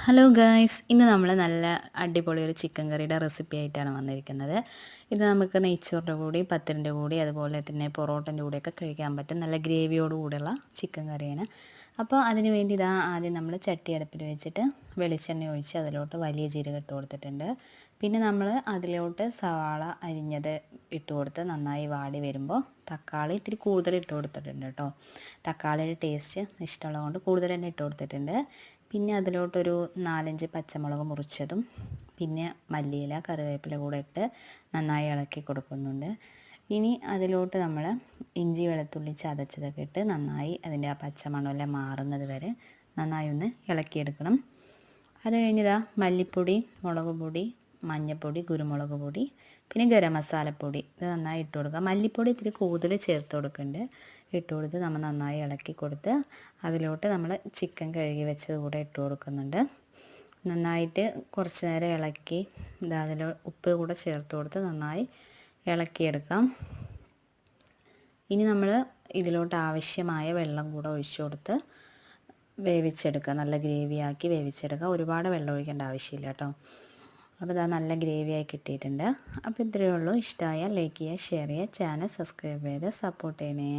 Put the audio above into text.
Hello guys, ഇന്ന് നമ്മൾ നല്ല അടിപൊളി ഒരു ചിക്കൻ കറിയുടെ റെസിപ്പി ആയിട്ടാണ് വന്നിരിക്കുന്നത്. ഇത് നമുക്ക് നെയ്ച്ചോറിൻ്റെ കൂടി പത്തിരിൻ്റെ കൂടി അതുപോലെ തന്നെ പൊറോട്ടൻ്റെ കൂടെയൊക്കെ കഴിക്കാൻ പറ്റും നല്ല ഗ്രേവിയോട് കൂടെയുള്ള ചിക്കൻ കറിയാണ്. അപ്പോൾ അതിന് വേണ്ടി ആദ്യം നമ്മൾ ചട്ടി അടുപ്പിൽ വെച്ചിട്ട് വെളിച്ചെണ്ണ ഒഴിച്ച് അതിലോട്ട് വലിയ ജീരകം ഇട്ട് കൊടുത്തിട്ടുണ്ട്. പിന്നെ നമ്മൾ അതിലോട്ട് സവാള അരിഞ്ഞത് ഇട്ട് കൊടുത്ത് നന്നായി വാടി വരുമ്പോൾ തക്കാളി ഇത്തിരി കൂടുതൽ ഇട്ട് കൊടുത്തിട്ടുണ്ട് കേട്ടോ. തക്കാളിയുടെ ടേസ്റ്റ് ഇഷ്ടമുള്ളതുകൊണ്ട് കൂടുതൽ തന്നെ ഇട്ട് കൊടുത്തിട്ടുണ്ട്. പിന്നെ അതിലോട്ടൊരു 4-5 പച്ചമുളക് മുറിച്ചതും പിന്നെ മല്ലിയില കറിവേപ്പില കൂടെ ഇട്ട് നന്നായി ഇളക്കി കൊടുക്കുന്നുണ്ട്. ഇനി അതിലോട്ട് നമ്മൾ ഇഞ്ചി വെളുത്തുള്ളി ചതച്ചതൊക്കെ ഇട്ട് നന്നായി അതിൻ്റെ ആ പച്ചമണമെല്ലാം മാറുന്നത് വരെ നന്നായി ഒന്ന് ഇളക്കിയെടുക്കണം. അത് കഴിഞ്ഞിതാ മല്ലിപ്പൊടി, മുളക് പൊടി, മഞ്ഞൾപ്പൊടി, കുരുമുളക് പൊടി, പിന്നെ ഗരം മസാലപ്പൊടി ഇത് നന്നായി ഇട്ട് കൊടുക്കുക. മല്ലിപ്പൊടി ഇത്തിരി കൂടുതൽ ചേർത്ത് കൊടുക്കുന്നുണ്ട്. ഇട്ട് കൊടുത്ത് നമ്മൾ നന്നായി ഇളക്കി കൊടുത്ത് അതിലോട്ട് നമ്മൾ ചിക്കൻ കഴുകി വെച്ചത് കൂടെ ഇട്ട് കൊടുക്കുന്നുണ്ട്. നന്നായിട്ട് കുറച്ച് നേരം ഇളക്കി അതിൽ ഉപ്പ് കൂടെ ചേർത്ത് കൊടുത്ത് നന്നായി ഇളക്കിയെടുക്കാം. ഇനി നമ്മൾ ഇതിലോട്ട് ആവശ്യമായ വെള്ളം കൂടെ ഒഴിച്ചു കൊടുത്ത് വേവിച്ചെടുക്കുക. നല്ല ഗ്രേവിയാക്കി വേവിച്ചെടുക്കുക. ഒരുപാട് വെള്ളം ഒഴിക്കേണ്ട ആവശ്യമില്ല കേട്ടോ. അപ്പോൾ നല്ല ഗ്രേവിയായി കിട്ടിയിട്ടുണ്ട്. അപ്പോൾ ഇത്രയേ ഉള്ളൂ. ഇഷ്ടമായാൽ ലൈക്ക് ചെയ്യുക, ഷെയർ ചെയ്യുക, ചാനൽ സബ്സ്ക്രൈബ് ചെയ്ത് സപ്പോർട്ട് ചെയ്യണേ.